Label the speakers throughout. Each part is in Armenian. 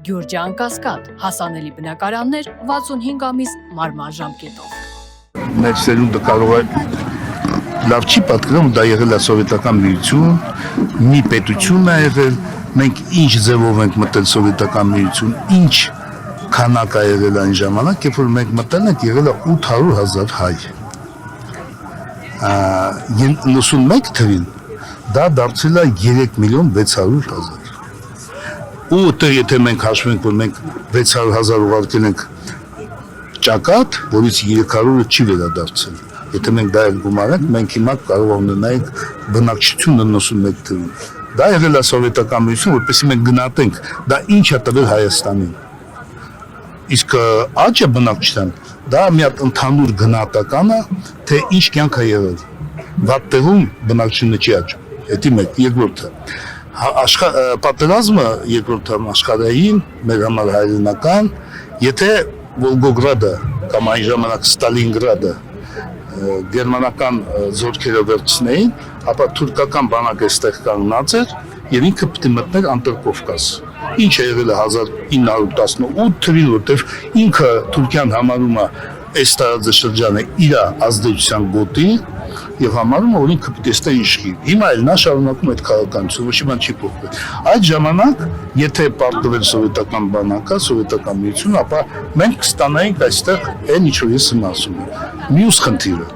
Speaker 1: Գյուրջան Կասկադ, հասանելի բնակարաններ 65 ամիս մարման ժամկետով։
Speaker 2: Մեր սերունդը կարող է լավ չի պատկերում, դա եղել է սովետական միություն, մի պետություն է եղել, մենք ինչ ձևով ենք մտել սովետական միություն, ինչ քանակ է եղել այն ժամանակ, երբ որ մենք մտել ենք, եղել է 800,000 հայ։ 91 թվին դա դարձել է 3,600,000։ Ու եթե մենք հաշվենք, որ մենք 600,000 ուղարկել ենք ճակատ, որից 300-ը չի վերադարձել։ Եթե մենք դա էլ գումարենք, մենք հիմա կարող ունենայինք բնակչությունը 91 թվին։ Դա եղել է սովետական միություն, որպեսզի մենք գնահատենք, դա ինչ է տվել Հայաստանին։ Իսկ աճը բնակչության, դա մի հատ ընդհանուր գնահատական է, թե ինչ կյանք է եղել։ Վատ տեղում բնակչությունը չի աճում։ Դա մեկ, երկրորդը։ Պատերազմը երկրորդը աշխարհային, մեր համար հայրենական, եթե Վոլգոգրադը կամ այն ժամանակ Ստալինգրադը գերմանական զորքերը վերցնեին, ապա թուրքական բանակը այստեղ կանգնած էր եւ ինքը պետք է մտներ Անտերկովկաս։ Ինչ է եղել 1918 թվին, որտեղ ինքը Թուրքիան համարում է այս տարածաշրջանը իր ազդեցության գոտի եւ համարում է, որ ինքը պետք է ստե իշխի։ Հիմա էլ նա շարունակում այդ քաղաքականությունը, ոչ մի բան չի փոխվել։ Այդ ժամանակ, եթե պարտվել սովետական բանակը, սովետական միությունը, ապա մենք կստանայինք այստեղ այն ինչ որ ես եմ ասում։ Մյուս խնդիրը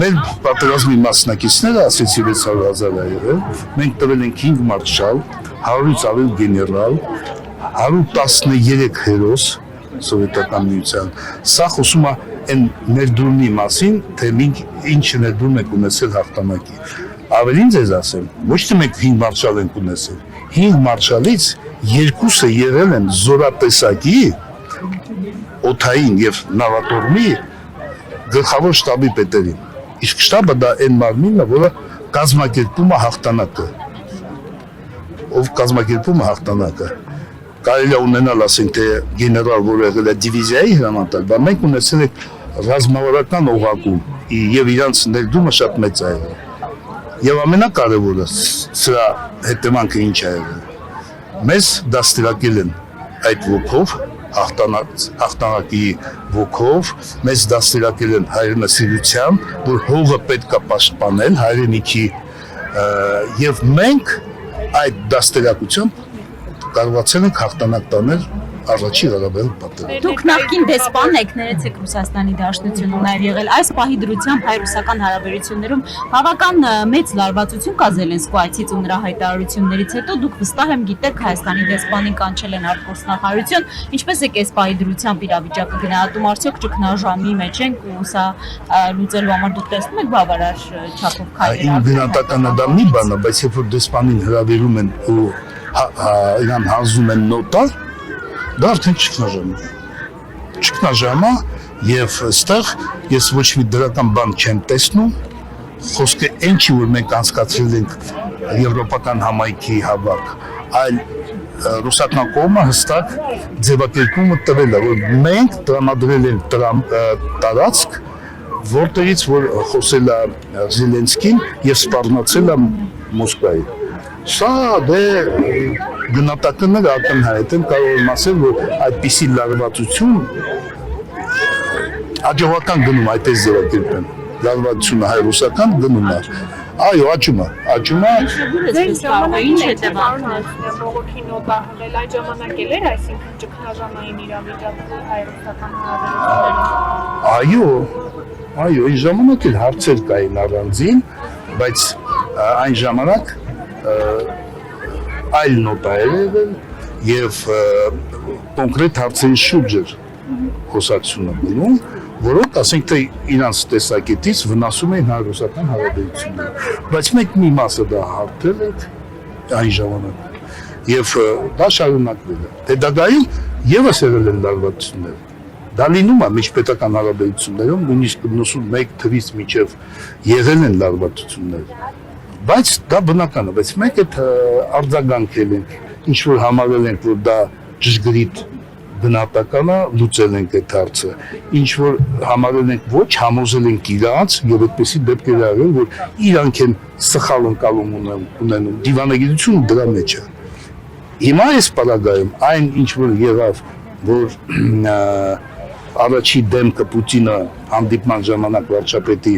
Speaker 2: մեր պատերազմի մասնակիցները ասեցի 600,000 է եղել, մենք տվել ենք 5 մարշալ, 100-ից ավել գեներալ, 113 հերոս սովետական միության։ Սա խոսում է այն ներդրումի մասին, թե ինչ ներդրում ենք ունեցել հաղթանակի։ Ավելին ձեզ ասեմ, ոչ թե մենք 5 մարշալ ենք ունեցել, 5 մարշալից 2-ը եղել են զորատեսակի, օդային եւ նավատորմի գլխավոր շտաբի պետերին։ Իսկ շտաբը դա այն մարմինն է, որը կազմակերպում է հաղթանակը։ Ով կազմակերպում է հաղթանակը։ Կարելի է ունենալ, ասենք, թե գեներալ, որը եղել է դիվիզիայի հրամանատար, բայց մենք ունեցել ենք ռազմավարական օղակում եւ իրանց ներդրումը շատ մեծ է եղել։ Եվ ամենակարևորը սրա հետևանքը ինչ է եղել։ Մեզ դաստիարակել են այդ ոգով, հաղթանակի ոգով, մեզ դաստիարակել են հայրենասիրությամբ, որ հողը պետք է պաշտպանել հայրենիքի եւ մենք այդ դաստիարակությամբ կարողացել ենք հաղթանակ տանել առաջի Ղարաբաղի պատերազմում։
Speaker 3: Դուք նախկին դեսպան եք, ներեցեք Ռուսաստանի Դաշնությունում նաև եղել, այս պահի դրությամբ հայ-ռուսական հարաբերություններում բավական մեծ լարվածություն կա Զելենսկու այցից ու նրա հայտարարություններից հետո դուք վստահ եմ գիտեք Հայաստանի դեսպանին կանչել են արտգործնախարարություն, ինչպես եք այս պահի դրությամբ իրավիճակը գնահատում, արդյոք ճգնաժամի մեջ ենք ու սա լուծելու համար դուք տեսնում եք բավարար չափով քայլեր։
Speaker 2: Իմ գնահատականը դա մի բան է, բայց երբ որ դեսպանին հրավիրում են ու իրան հանձնում են նոտա, դա արդեն ճգնաժամ է եւ այստեղ ես ոչ մի դրական բան չեմ տեսնում, խոսքը այնի որ մենք անցկացրել ենք եվրոպական համայնքի հավաք, այլ ռուսական կողմը հստակ ձևակերպումը տվել է, որ մենք տրամադրել ենք տարածք, որտեղից որ խոսել է Զելենսկին եւ սպառնացել է Մոսկվայի։ Սա դե գնահատականները ակնհայտ են, կարող եմ ասել, որ այդպիսի լարվածություն աջողական գնում այդպես ձևակերպեն, լարվածությունը հայ-ռուսական գնում է, այո, աճում է,
Speaker 3: ինչ հետևանքներ
Speaker 4: բողոքի նոտա հղել այդ ժամանակ էլ էր, այսինքն ճգնաժամային իրավիճակում հայ-ռուսական հարաբերություններում։
Speaker 2: Այո, այն ժամանակ էլ հարցեր կային առանձին, բայց այն ժամանակ այլ նոտա էր եղել եւ կոնկրետ հարցերի շուրջ էր խոսակցությունը գնում, որոնք ասենք թե իրանց տեսակետից վնասում էին հայ-ռուսական հարաբերությունները, բայց մենք մի մասը դա հարթել ենք այն ժամանակ եւ դա շարունակվել է։ Հետագայում եւս եղել են լարվածություններ։ Դա լինում է միջպետական հարաբերություններում, նույնիսկ 91 թվից մինչև եղել են լարվածություններ։ Բայց դա բնական է, բայց մենք այդ արձագանքել ենք, ինչ որ համարել ենք, որ դա ճշգրիտ գնահատական է, լուծել ենք այդ հարցը, ինչ որ համարել ենք ոչ, համոզել ենք իրանց եւ այդպեսի դեպքեր եղել, որ իրանք են սխալ ընկալում ունենում, դիվանագիտությունը դրա մեջ է։ Հիմա այս պարագայում այն ինչ որ եղավ, որ առաջի դեմքը Պուտինը հանդիպման ժամանակ վարչապետի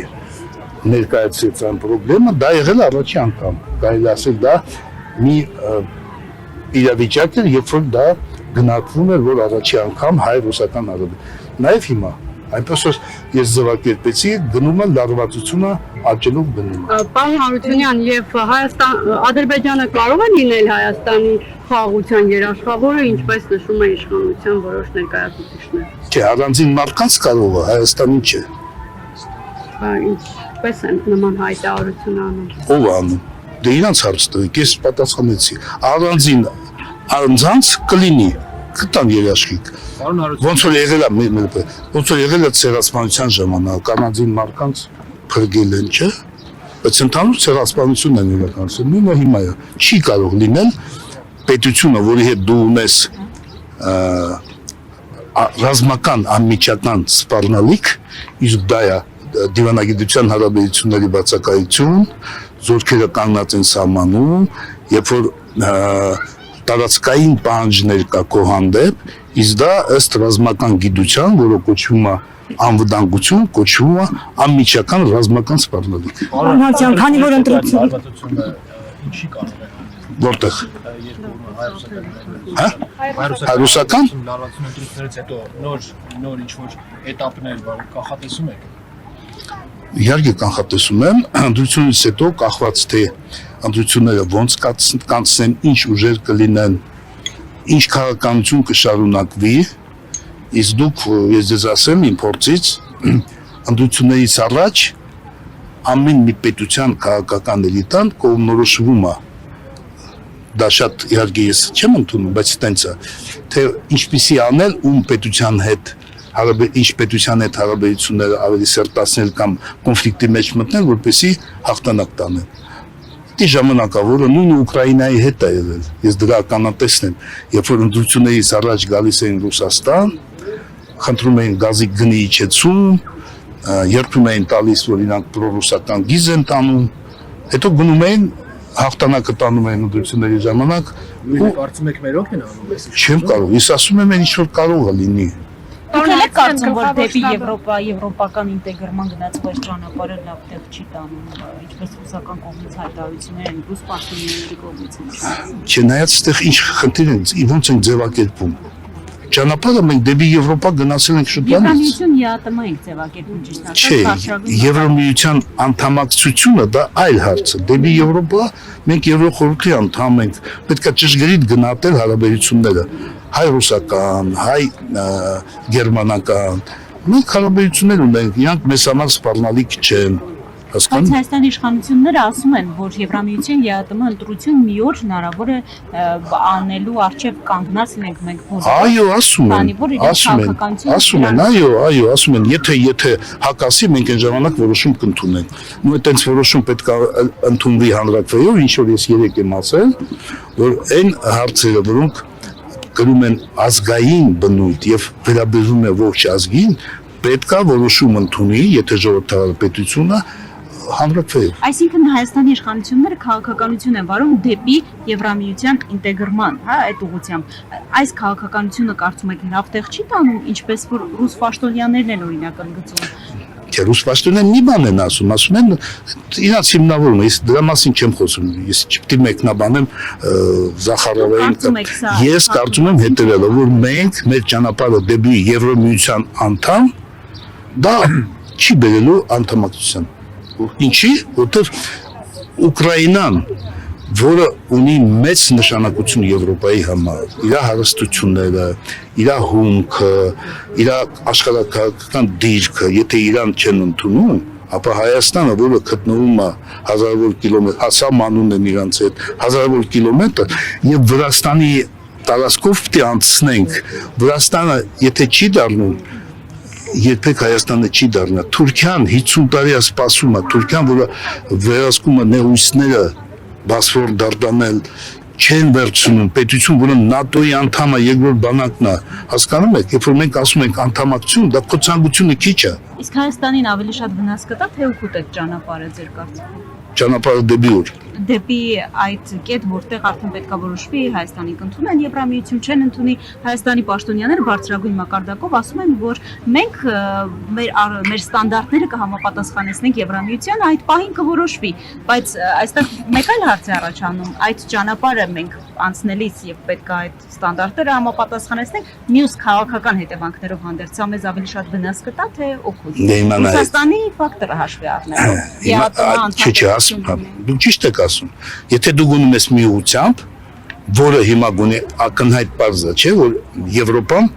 Speaker 2: ներկայացրեց այն խնդրումը, դա եղել է առաջի անգամ։ Կարելի ասել դա մի իրավիճակ էր, երբ որ դա գնահատվում էր, որ առաջի անգամ հայ-ռուսական հարաբերություններ։ Նաև հիմա այնպես որ ես ձևակերպեցի, գնում է լարվածությունը աճելով գնում է։
Speaker 5: Պարոն Հարությունյան, եւ Ադրբեջանը կարող է լինել Հայաստանի խաղաղության երաշխավորը, ինչպես նշում է իշխանության որոշ ներկայացուցիչներ։
Speaker 2: Չէ, առանձին մարդկանց կարող է, Հայաստանին չէ։
Speaker 5: Ինչպես են նման հայտարարություն անում։
Speaker 2: Ով անում։ Դե իրանց հարց տվեք, ես պատասխանեցի։ Առանձին անձանց կլինի, կտան երաշխիք։ Ոնց որ եղել է, ոնց որ եղել է ցեղասպանության ժամանակ, առանձին մարդկանց փրկել են, չէ՞։ Բայց ընդհանուր ցեղասպանություն են իրականացել, նույնը հիմա է։ Չի կարող լինել պետությունը, որի հետ դու ունես ռազմական անմիջական սպառնալիք, իսկ դա է դիվանագիտության հարաբերությունների բացակայություն, զորքերը կանգնած են սահմանում, երբ որ տարածքային պահանջներ կա քո հանդեպ, իսկ դա ըստ ռազմական գիտության, որը կոչվում է անվտանգություն, կոչվում է անմիջական ռազմական սպառնալիք։
Speaker 5: Պարոն Հարությունյան, քանի որ ընտրությունը
Speaker 6: ինչի կարող է
Speaker 2: Որտեղ։ Հա։ Հայրուսական
Speaker 6: լարվածություն ընտրություններից հետո նոր ինչ-որ էտապներ կանխատեսում եք։
Speaker 2: Իհարկե կանխատեսում եմ, ընտրությունից հետո կախված թե ընտրությունները ոնց կանցնեն, ինչ ուժեր կլինեն, ինչ քաղաքականություն կշարունակվի, իսկ դուք ես ձեզ ասեմ իմ փորձից ընտրություններից առաջ ամեն մի պետության քաղաքական էլիտան կողմնորոշվում է, դա շատ իհարկե ես չեմ ընդունում, բայց տենց է, թե ինչպիսի անել ում պետության հետ ինչ պետության հետ հարաբերությունները ավելի սերտացնել կամ կոնֆլիկտի մեջ մտնել, որպեսզի հաղթանակ տանեն։ Դի ժամանակավորը նույնը Ուկրաինայի հետ է եղել։ Ես դրա ականատեսն եմ, երբ որ ընտրություններից առաջ գալիս էին Ռուսաստան, խնդրում էին գազի գնի իջեցում, երբում էին տալիս, որ իրանք պրոռուսական գիզ են տանում, հետո գնում էին հաղթանակը տանում են ընտրությունների ժամանակ։
Speaker 6: Ու կարծում եք մերոք են անում այս։
Speaker 2: Չեմ կարող, ես ասում եմ, ինչ որ կարող է լինի։
Speaker 3: Դուք եք կարծում, որ դեպի եվրոպական ինտեգրման գնացող այս ճանապարհը լավ տեղ չի տանում, ինչպես ռուսական կողմից հայտարարություններ են, ռուս պաշտոնյաների կողմից։
Speaker 2: Չնայած այդտեղ ինչ խնդիր են, ոնց են ձևակերպում։ Ճանապարհը մենք դեպի Եվրոպա գնացել ենք շուտվանից։
Speaker 3: Եվրամիություն ԵԱՏՄ եք ձևակերպում ճիշտ
Speaker 2: Չէ, Եվրամիության անդամակցությունը դա այլ հարց է։ Դեպի Եվրոպա մենք Եվրոխորհրդի անդամ ենք, պետք է ճշգրիտ գնահատել հարաբերությունները հայ-ռուսական, հայ-գերմանական։ Մենք հարաբերություններ ունենք, իրանք մեզ համար սպառնալիք չեն։
Speaker 3: Բայց Հայաստանի իշխանությունները ասում են, որ Եվրամիության ԵԱՏՄ ընտրություն մի օր հնարավոր է անելու արժև կանգնած լինենք մենք բոլորը։
Speaker 2: Այո, ասում են, այո, ասում են, եթե հակասի մենք այն ժամանակ որոշում կընդունենք։ Ու այդպես որոշում պետք է ընդունվի հանրաքվեով, ինչ որ ես երեք եմ ասել, որ այն հարցերը, որոնք կրում են ազգային բնույթ եւ վերաբերվում է ողջ ազգին, պետք է որոշում ընդունի, եթե ժողովրդավար պետությունը հանրաքվեով։
Speaker 3: Այսինքն Հայաստանի իշխանությունները քաղաքականություն են վարում դեպի Եվրամիության ինտեգրման, հա, այդ ուղղությամբ։ Այս քաղաքականությունը կարծում եք լավ տեղ չի տանում, ինչպես որ ռուս պաշտոնյաներն են օրինակ ընդգծում։
Speaker 2: Չէ, ռուս պաշտոնյաներն մի բան են ասում են իրանց հիմնավորում է, ես դրա մասին չեմ խոսում, ես չպետք է մեկնաբանեմ Զախարովային։ Ես կարծում եմ հետևելը, որ մենք մեր ճանապարհը դեպի Եվրամիության անդամ դա չի բերելու անդամակցության։ Ինչի՞, որտեղ Ուկրաինան, որը ունի մեծ նշանակություն Եվրոպայի համար, իր հարստությունները, իր հումքը, իր աշխարհակաղակական դիրքը, եթե իրան չեն ընդունում, ապա Հայաստանը, որը գտնվում է հազարավոր կիլոմետր, հասամանում են իրանց հետ, հազարավոր կիլոմետր, եւ Վրաստանի տարածքով պետք է անցնենք, Վրաստանը, եթե չի դառնում, երբեք Հայաստանը չի դառնա։ Թուրքիան 50 տարի է սպասում է, Թուրքիան, որը վերահսկում է նեղույսները Բոսֆոր դարդանել, չեն վերցնում, պետություն, որը ՆԱՏՕ-ի անդամ է, երկրորդ բանակն է, հասկանում եք, երբ որ մենք ասում ենք անդամակցություն, դա քո ցանկությունը քիչ է։
Speaker 3: Իսկ Հայաստանին ավելի շատ վնաս կտա, թե ուղղուտ այդ ճանապարհը ձեր կարծիքով։
Speaker 2: Ճանապարհը դեպի ուր։
Speaker 3: դեպի այդ կետ, որտեղ արդեն պետքա որոշվի Հայաստանի կընդունեն Եվրամիություն, չեն ընդունի, Հայաստանի պաշտոնյաները բարձրագույն մակարդակով ասում են, որ մենք մեր ստանդարտները կհամապատասխանեցնենք Եվրամիության, այդ պահին կորոշվի, բայց այստեղ մեկ այլ հարց է առաջանում, այդ ճանապարհը մենք անցնելիս եւ պետքա այդ ստանդարտները համապատասխանեցնենք, մյուս քաղաքական հետևանքներով հանդերձ մեզ ավելի շատ վնաս կտա, թե օգուտ։ Ռուսաստանի ֆակտորը հաշվի առնելով։
Speaker 2: Չէ, ասում, դու ճիշտ եք ասում։ Եթե դու գնում ես մի ուղությամբ, որը հիմա գոնե ակնհայտ պարզ է, չէ, որ Եվրոպան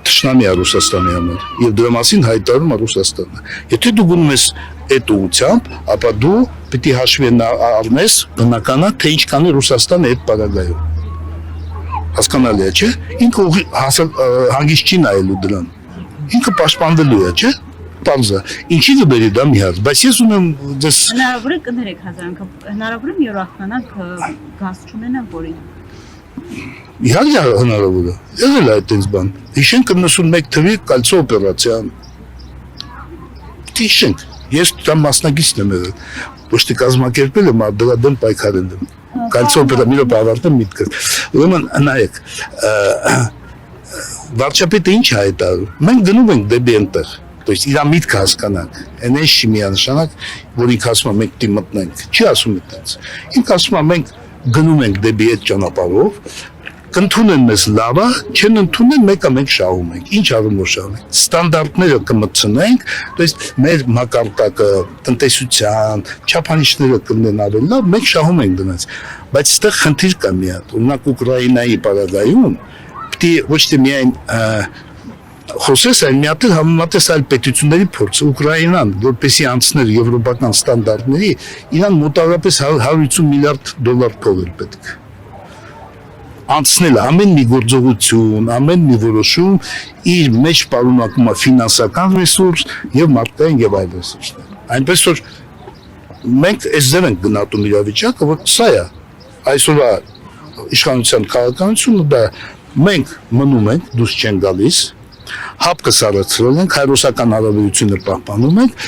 Speaker 2: թշնամի է Ռուսաստանի համար եւ դրա մասին հայտարարում է Ռուսաստանը։ Եթե դու գնում ես այդ ուղությամբ, ապա դու պիտի հաշվի առնես բնականա, թե ինչ կանի Ռուսաստանը այդ պարագայում։ Հասկանալի է, չէ։ Ինքը հանգիստ չի նայելու դրան։ Ինքը պաշտպանվելու է, չէ։ Պարզը, ինչի դբերի դա մի հատ, բայց ես ունեմ դες
Speaker 3: հնարավոր է կներեք հազարանքը, հնարավոր է մի օր ախտանանք գազ չունենանք որին։
Speaker 2: Իհարկե հնարավոր է, եղել է այդպես բան։ Հիշենք 91 թվի կալցո օպերացիան։ Հիշենք, ես դա մասնակիցն եմ եղել, ոչ թե կազմակերպել եմ, դրա դեմ պայքարել եմ։ Կալցո օպերա մի օր ավարտեմ միտքս։ Ուրեմն նայեք, վարչապետը ինչ է հայտարարում։ Մենք գնում ենք դեպի այնտեղ։ То есть իրա միտքը հասկանանք, այն է չի միանշանակ, որ ինքը ասում է մենք դի մտնենք, չի ասում այդպես։ Ինքը ասում է մենք գնում ենք դեպի այդ ճանապարհով, կընդունեն մեզ լավը, չեն ընդունել մեկը մենք շահում ենք։ Ինչ արում որ շահում ենք։ Ստանդարտները կմտցնենք, то есть մեր մակարդակը, տնտեսության, չափանիշները կլինեն ավելի լավ, մենք շահում ենք դրանց։ Բայց այստեղ խնդիր կա մի հատ, օրինակ Ուկրաինայի պարագայում, պիտի ոչ թե միայն խոսես այլ միատել համեմատես այլ պետությունների փորձը Ուկրաինան, որպեսզի անցներ եվրոպական ստանդարտների, իրան մոտավորապես 150 միլիարդ դոլար փող էր պետք։ Անցնել ամեն մի գործողություն, ամեն մի որոշում իր մեջ պարունակում է ֆինանսական ռեսուրս եւ մարդկային եւ այլ ռեսուրսներ։ Այնպես որ մենք այս ձև ենք գնահատում իրավիճակը, որ սա է այսօրվա իշխանության քաղաքականությունը, դա մենք մնում ենք, դուրս չեն գալիս, հապկը սարացրել ենք, հայրոսական հարաբերությունը պահպանում ենք,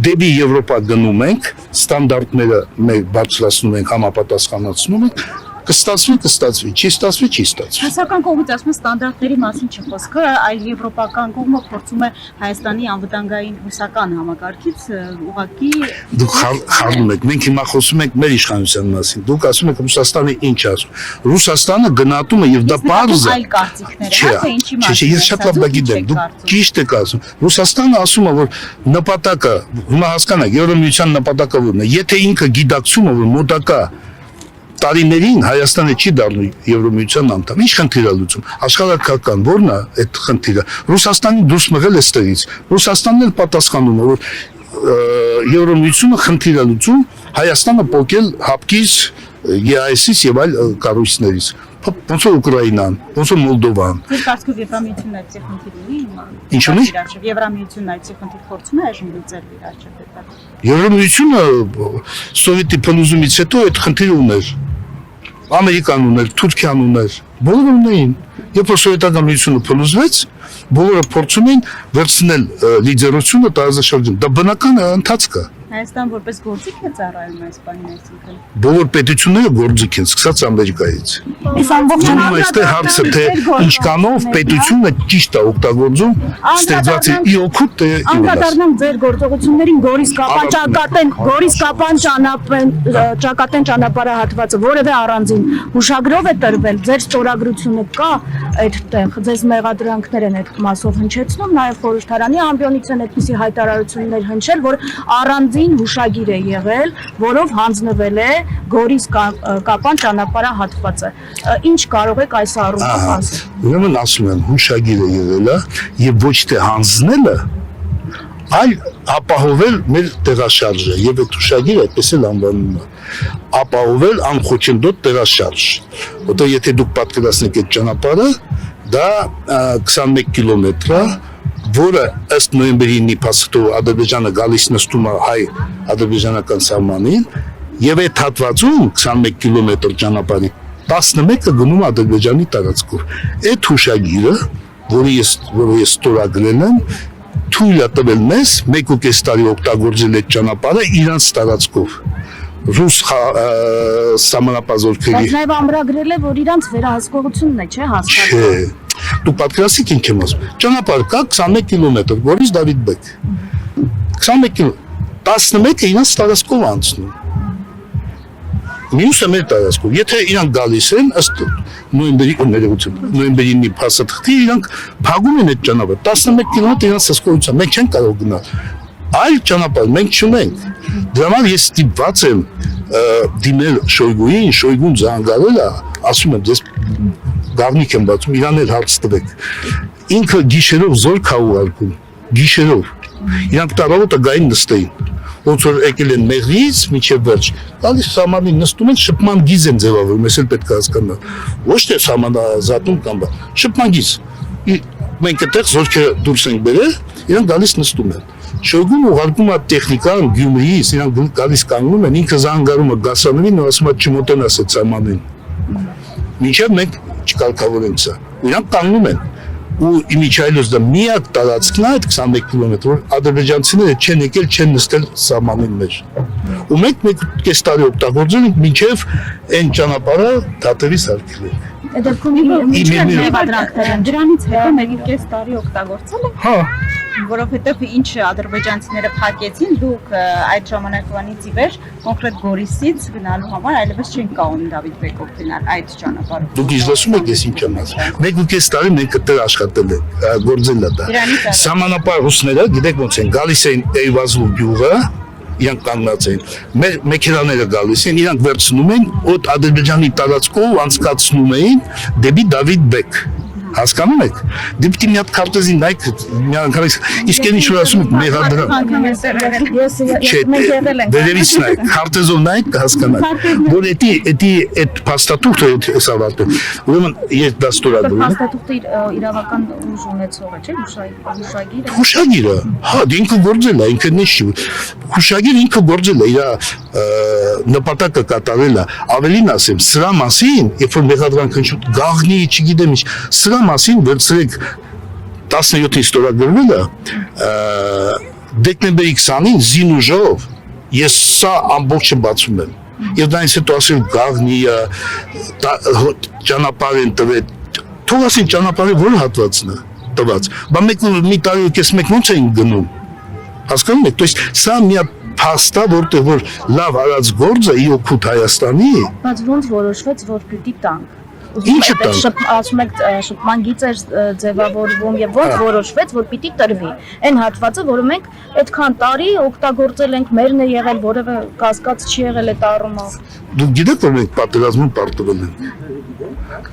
Speaker 2: դեպի Եվրոպա գնում ենք, ստանդարտները մենք բարձրացնում ենք, համապատասխանացնում ենք, կստացվի, չի ստացվի։
Speaker 3: Հասարակական կողմից ասում են ստանդարտների մասին չի խոսքը, այլ եվրոպական կողմը փորձում է Հայաստանի անվտանգային ռուսական համակարգից ուղղակի
Speaker 2: դուք խառնում եք, մենք հիմա խոսում ենք մեր իշխանության մասին, դուք ասում եք Ռուսաստանը ինչ ասում։ Ռուսաստանը գնահատում է եւ դա պարզ է։
Speaker 3: Այլ կարծիքներ, թե ինչի մասին։
Speaker 2: Չէ, ես շատ լավ գիտեմ, դուք ճիշտ եք ասում։ Ռուսաստանը ասում է, որ նպատակը, հիմա հասկանաք, Եվրամիության նպատակը ո՞րն է։ Եթե ինքը գիտակցում է, որ մոտակա տարիներին Հայաստանը չի դառնու Եվրոմիության անդամ։ Ինչ խնդիր է լուծում։ Աշխարհակական ո՞րն է այդ խնդիրը։ Ռուսաստանի դուրս մղել է ստերից։ Ռուսաստանն էլ պատասխանում է, որ Եվրոմիությունը խնդիր է լուծում, Հայաստանը փոկել հապկից, ԵԱՍ-ից եւ այլ կառույցներից։ Ոնց որ Ուկրաինան, ոնց որ Մոլդովան։
Speaker 3: Ձեր կարծիքով Եվրամիությունն այդ խնդիր ունի հիմա։
Speaker 2: Ինչ ունի։
Speaker 3: Եվրամիությունն այդ խնդիր փորձում է այժմ լուծել իր արժեքները։
Speaker 2: Եվրամիությունը սովետի փլուզումից հետո այդ խնդիրը ուներ։ Ամերիկան ուներ, Թուրքիան ուներ, բոլորը ունեին։ Երբ որ սովետական միությունը փլուզվեց, բոլորը փորձում էին վերցնել լիդերությունը տարածաշրջանում։ Դա բնական ընթացք է։
Speaker 3: Հայաստան որպես գործիք է ծառայում այս բանին, այսինքն։
Speaker 2: Բոլոր պետությունները գործիք են, սկսած Ամերիկայից։
Speaker 3: Այս ամբողջ
Speaker 2: այստեղ հարցը թե ինչքանով պետությունը ճիշտ է օգտագործում ստեղծած իր օգուտ թե իր
Speaker 7: անդրադառնամ ձեր գործողություններին Գորիս Կապան ճակատեն ճանապարհահատվածը որևէ առանձին հուշագրով է տրվել, ձեր ստորագրությունը կա այդտեղ, ձեզ մեղադրանքներ են այդ մասով հնչեցնում, նաև խորհրդարանի ամբիոնից են այդպիսի հայտարարություններ հնչել, որ առանձին հուշագիր է եղել, որով հանձնվել է Գորիս Կապան ճանապարհահատվածը։ Ինչ կարող եք այս առումով ասել։
Speaker 2: Ուրեմն ասում եմ, հուշագիր է եղել եւ ոչ թե հանձնելը, այլ ապահովել մեր տեղաշարժը եւ այդ հուշագիրը այդպես էլ անվանում է։ Ապահովել անխոչնդոտ տեղաշարժ։ Որտեղ եթե դուք պատկերացնեք այդ ճանապարհը, դա 21 կիլոմետր է, որը ըստ նոյեմբերի 9-ի փաստաթղթու Ադրբեջանը գալիս նստում է հայ-ադրբեջանական սահմանին եւ այդ հատվածում 21 կիլոմետր ճանապարհի 11-ը գնում է Ադրբեջանի տարածքով։ Այդ հուշագիրը, որը ես ստորագրել եմ, թույլ է տվել մեզ 1.5 տարի օգտագործել այդ ճանապարհը իրանց տարածքով։ ռուս սահմանապազորքերի։
Speaker 7: Բայց նաև ամրագրել է, որ իրանց վերահսկողությունն է, չէ՞, հասկանում։
Speaker 2: Չէ։ Դու պատկերացրեք ինչ եմ ասում։ Ճանապարհ կա 21 կիլոմետր, Գորիս Դավիթբեկ։ 21 կիլոմետր 11-ը իրանց տարածքով անցնում։ Մյուսը մեր տարածքով։ Եթե իրանք գալիս են ըստ նոյեմբերի ներողություն, նոյեմբերի 9-ի փաստաթղթի իրանք փակում են այդ ճանապարհը 11 կիլոմետր իրանց հսկողությամբ։ Մենք չենք կարող գնալ։ Այլ ճանապարհ մենք չունենք։ Դրա համար ես ստիպված եմ դիմել Շոյգուին, Շոյգուն զանգարել է, ասում եմ, ես գաղտնիք եմ բացում, իրան էլ հարց տվեք։ Ինքը գիշերով զորք է ուղարկում, գիշերով։ Իրանք տարավոտը գային նստեին։ Ոնց որ եկել են Մեղրիից մինչև վերջ, գալիս սահմանին նստում են, շփման գիզ են ձևավորում, ես էլ պետք է հասկանալ։ Ոչ թե սահմանազատում կամ բան, շփման գիզ։ Մենք այդտեղ զորքը դուրս ենք բերել, իրանք գալիս նստում են։ Շոյգուն ուղարկում է տեխնիկան Գյումրիից, իրանք գալիս կանգնում են, ինքը զանգարում է Գասանովին ու ասում է չմոտենաս այդ սահմանին։ Մինչև մենք չկարգավորենք սա։ Իրանք կանգնում են։ Ու իմիջայլոց դա միակ տարածքն է այդ 21 կիլոմետր, որ ադրբեջանցիները չեն եկել, չեն նստել սահմանին մեջ։ Ու մենք մեկ կես տարի օգտագործել ենք մինչև այն ճանապարհը դատերի սարքել ենք։
Speaker 7: Այդ դեպքում
Speaker 3: Միջև ներբադրանքներ են։ Դրանից հետո 1.5 տարի օգտագործել եք։
Speaker 2: Հա,
Speaker 3: Որովհետև ինչ ադրբեջանցիները փակեցին, դուք այդ ժամանակվանից ի վեր կոնկրետ Գորիսից գնալու համար այլևս չեն կարող Դավիթբեկով գնալ այդ ճանապարհով։
Speaker 2: դուք ինչ լսում եք, ես ինչ եմ ասում։ 1.5 տարի մենք այդտեղ աշխատել ենք, գործել է դա։ Սահմանապահ ռուսները, գիտեք ոնց են, գալիս էին Էյվազու գյուղը, իրանք կանգնած էին։ Մեր մեքենաները գալիս են, իրանք վերցնում են, օդ Ադրբեջանի տարածքով անցկացնում էին դեպի Դավիթբեկ։ Հասկանում եք։ Դեպի մի հատ քարտեզի նայք, մի անգամ իսկ այն ինչ որ ասում եք մեղադրանք։ Մենք եղել ենք։ Դերևից նայք, քարտեզով նայք կհասկանաք։ Որ էդի այդ փաստաթուղթը հեսա վարտը։ Ուրեմն ես դաստորագրում եմ։
Speaker 7: Փաստաթուղթը իրավական ուժ ունեցող է, չէ՞, հուշագիրը։
Speaker 2: Հուշագիրը, հա, ինքը գործել է, ինքը նշ չի։ Հուշագիրը ինքը գործել է, իր նպատակը կատարել է։ Ավելին ասեմ, սրա մասին, երբ որ մեղադրանքը շուտ գաղտնի, չգիտեմ ինչ, սրա մասին վերցրեք 17-ին ստորագրվել է, դեկտեմբերի 20-ին զինուժով ես սա ամբողջը բացում եմ։ Եվ դրանից հետո ասել գաղտնի է, ճանապարհ են տվել, թող ասին ճանապարհի որ հատվածն է տված։ Բա մի տարի ու կես մեկ ոնց էին գնում։ Հասկանում եք, то есть սա մի փաստա, որտեղ որ լավ արած գործը ի օգուտ Հայաստանի։
Speaker 7: Բայց ոնց որոշվեց, որ պիտի տանք։
Speaker 2: Ինչ է տանք։
Speaker 7: Ասում եք շփման գիծ էր ձևավորվում եւ ոնց որոշվեց, որ պիտի տրվի։ Այն հատվածը, որը մենք այդքան տարի օգտագործել ենք, մերն է եղել, որևէ կասկած չի եղել այդ առումով։
Speaker 2: Դուք գիտեք, որ մենք պատերազմում պարտվել ենք։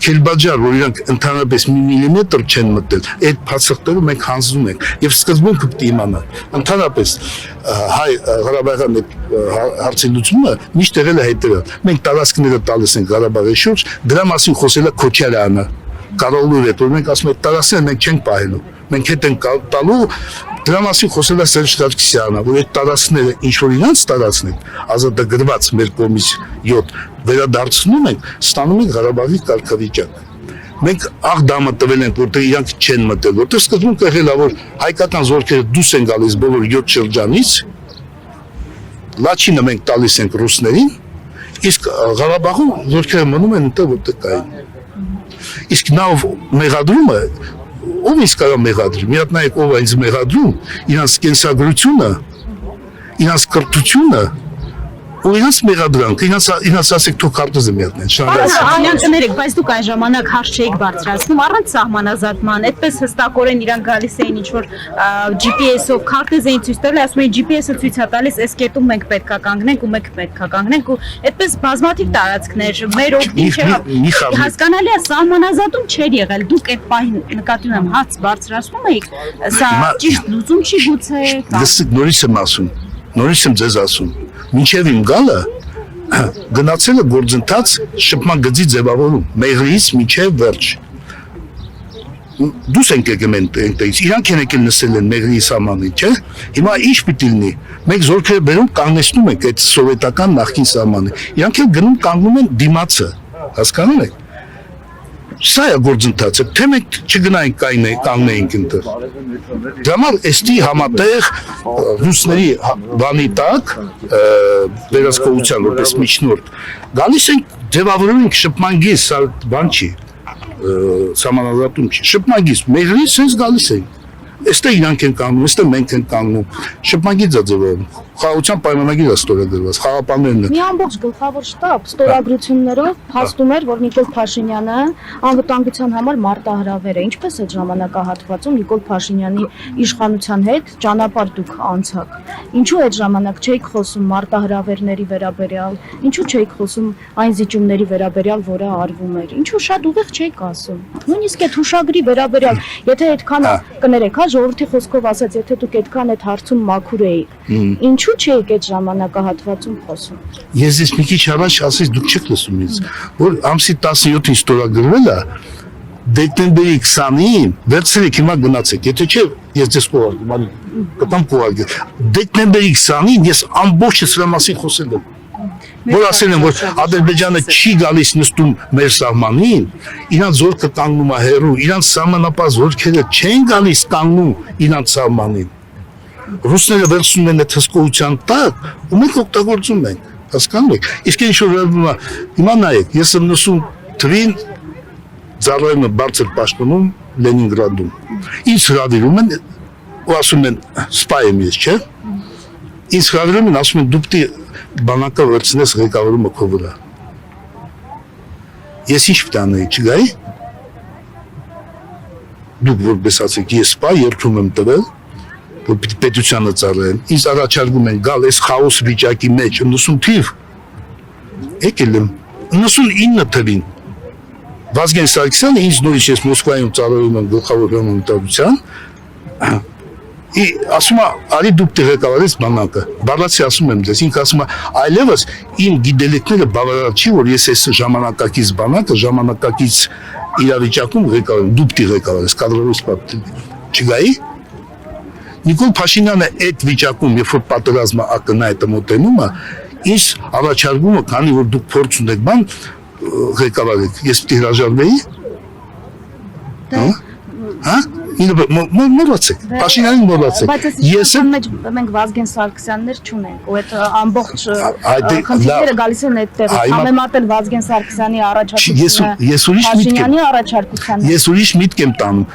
Speaker 2: Քելբաջար, որ իրանք ընդհանրապես մի միլիմետր չեն մտել, այդ փաստաթղթերը մենք հանձնում ենք եւ սկզբունքը պետք է իմանալ։ Ընդհանրապես հայ Ղարաբաղյան հարցի լուծումը միշտ եղել է հետևյալ։ Մենք տարածքները տալիս ենք Ղարաբաղի շուրջ, դրա մասին խոսել է Քոչարյանը, Կարոլուրը, որ մենք ասում ենք տարածքները մենք չենք պահելու, մենք հետ ենք տալու, դրա մասին խոսել է Սերժ Սարգսյանը, որ այդ տարածքները ինչ որ իրանց տարածքն են, ազատագրված մեր կողմից 7 վերադարձնում ենք, ստանում ենք Ղարաբաղի կարգավիճակ։ Մենք աղդամը տվել ենք, որտեղ իրանք չեն մտել, որտեղ սկզբում եղել է, որ հայկական զորքերը դուրս են գալիս բոլոր 7 շրջանից, Լաչինը մենք տալիս ենք ռուսներին, իսկ Ղարաբաղում զորքերը մնում են այնտեղ, որտեղ կային։ Իսկ նա մեղադրումը, ով ինձ կարող մեղադրի, մի հատ նայեք ով է ինձ մեղադրում, իրանց կենսագրությունը, իրանց կրթությունը, ու իրանց մեղադրանք, իրանց ասեք թող քարտեզը մի հատն են,
Speaker 3: Անյանքներեք, բայց դուք այն ժամանակ հարց չէիք բարձրացնում առանց սահմանազատման, այդպես հստակորեն իրանք գալիս էին ինչ-որ GPS-ով քարտեզ էին ցույց տալիս, ասում էին GPS-ը ցույց է տալիս, այս կետում մենք պետքա կանգնենք ու մենք պետքա կանգնենք ու այդպես բազմաթիվ տարածքներ, մեր օգտին հասկանալի է սահմանազատում չէր եղել, դուք այդ պահին նկատի ունեմ հաց բարձրացնում էիք, սա ճիշտ լուծում չի գուցե։
Speaker 2: Լսեք, նորից եմ ձեզ ասում, մինչև իմ գալը գնացել է գործընթաց շփման գծի ձևավորում, Մեղրիից մինչև վերջ։ Դուս ենք եկել այնտեղից, իրանք են եկել նստել են Մեղրիի սահմանին, չէ՞։ Հիմա ինչ պիտի լինի։ Մենք զորքերը բերում կանգնեցնում ենք այդ սովետական նախկին սահմանը։ Իրանք էլ գնում կանգնում են դիմացը, հասկանում եք։ Սա է գործընթացը, թե մենք չգնայինք կանգնեինք ընտեղ։ Դրամալ էստի համատեղ ռուսների բանի տակ վերահսկողության որպես միջնորդ գալիս ենք ձևավորում ենք շփմանգիս, սա բան չի, սահմանազատում չի, շփմանգիս, մեղրի սենց գալիս ենք։ Այստեղ իրանք են կանգնում, այստեղ մենք ենք կանգնում, շփմանգից է ձևավորում, խաղաղության պայմանագիր է ստորագրված, խաղապաններն
Speaker 7: Մի ամբողջ գլխավոր շտաբ ստորագրություններով փաստում էր, որ Նիկոլ Փաշինյանը անվտանգության համար մարտահրավեր է։ Ինչպես է ժամանակահատվածում Նիկոլ Փաշինյանի իշխանության հետ ճանապարհ դուք անցաք։ Ինչու այդ ժամանակ չէիք խոսում մարտահրավերների վերաբերյալ, ինչու չէիք խոսում այն զիջումների վերաբերյալ, որը արվում էր։ Ինչու շատ ուղիղ չէիք ասում։ Նույնիսկ այդ հուշագրի վերաբերյալ, եթե այդքան կներեք, հա, ժողովրդի խոսքով ասած, եթե դուք այդքան այդ հարցում մաքուր էիք, ինչու չէիք այդ ժամանակահատվածում խոսում։
Speaker 2: Ես ես մի քիչ առաջ ասես դուք չեք լսում ինձ, որ ամսի 17-ին ստորագրվել է, դեկտեմբերի 20-ին վերցրեք հիմա գնացեք, եթե չէ ես ձեզ կուղարկեմ, կտամ կուղարկել։ Դեկտեմբերի 20-ին ես ամբողջը սրա մասին խոսել եմ, որ ասել եմ, որ Ադրբեջանը չի գալիս նստում մեր սահմանին, իրանց զորքը կանգնում է հեռու, իրանց սահմանապահ զորքերը չեն գալիս կանգնում իրանց սահմանին։ Ռուսները վերցնում են այդ հսկողության տակ, ու մենք օգտագործում ենք, հասկանում եք։ Իսկ ինչ որ հիմա նայեք, ես եմ նստում թվին ծառայում եմ բարձր պաշտոնում Լենինգրադում։ Ինձ հրավիրում են ու ասում են սպա եմ ես, չէ՞։ Ինձ հրավիրում են, ասում են դու պիտի բանակը վերցնես ղեկավարումը քո վրա։ Ես ինչ պիտի անեի, չգայի։ Դուք որպես ասեք, ես սպա երթում եմ տվել, որ պիտի պետությանը ծառայեմ։ Ինձ առաջարկում են գալ այս խաոս վիճակի մեջ 90 թիվ։ Եկել եմ 99 թվին։ Վազգեն Սարգսյանը ինձ նորից ես Մոսկվայում ծառայում եմ գլխավոր հրամանատարության, ասում է, արի դուք տեղեկավարես բանակը, բառացի ասում եմ ձեզ, ինքը ասում է, այլևս իմ գիտելիքները բավարար չի, որ ես այս ժամանակակից բանակը, ժամանակակից իրավիճակում ղեկավարեմ, դուք տեղեկավարես, կադրովից պատտելի, չգայի։ Նիկոլ Փաշինյանը այդ վիճակում, երբ որ պատերազմը ակնհայտ մոտենում է, ինձ առաջարկում է, քանի որ դուք փորձ ունեք բան ղեկավարեք, ես պիտի հրաժարվեի։ Հա? Մոռացեք, Փաշինյանին մոռացեք։
Speaker 7: Ես մենք Վազգեն Սարգսյաններ չունենք, ու այդ ամբողջ խնդիրները գալիս են այդտեղ։ Համեմատել Վազգեն Սարգսյանի առաջարկությունը Փաշինյանի առաջարկության։
Speaker 2: Ես ուրիշ միտք եմ տանում։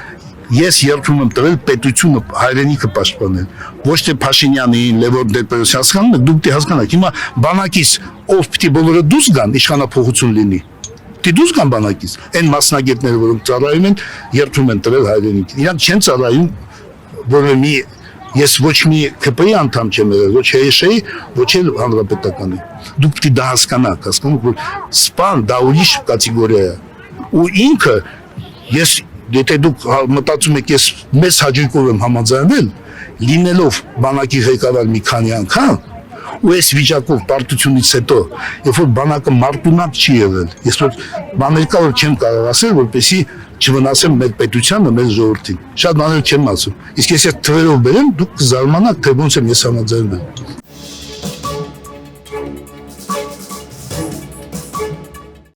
Speaker 2: Ես երթում եմ տվել պետությունը հայրենիքը պաշտպանել։ Ոչ թե Փաշինյանին, Լևոն Տեր-Պետրոսյանը, հասկանում եք, դուք հասկանաք։ Հիմա բանակից ով պիտի բոլորը դուրս գան, իշխանափոխություն լինի։ Պիտի դուրս գան բանակից։ Այն մասնագետները, որոնք ծառայում են, երթում են տվել հայրենիքին։ Իրանք չեն ծառայում, որը ես ոչ մի ԿՊ-ի անդամ չեմ եղել, ոչ ՀՀՇ-ի, ոչ էլ հանրապետականի։ Դուք պիտի դա հասկանաք, հասկանում եք, որ սպան դա ուրիշ կատեգորիա է։ Ու ինքը ես եթե դուք մտածում եք ես մեծ հաջողով եմ համաձայնել, լինելով բանակի ղեկավար մի քանի անգամ, ու այս վիճակով պարտությունից հետո, երբ որ բանակը մարտունակ չի եղել, ես որ բաներ կա, որ չեմ կարող ասել, որպեսզի չվնասեմ մեր պետությանը, մեր ժողովրդին։ Շատ բաներ չեմ ասում։ Իսկ ես այդ թվերով բերեմ, դուք կզարմանաք, թե ոնց եմ ես համաձայնվել։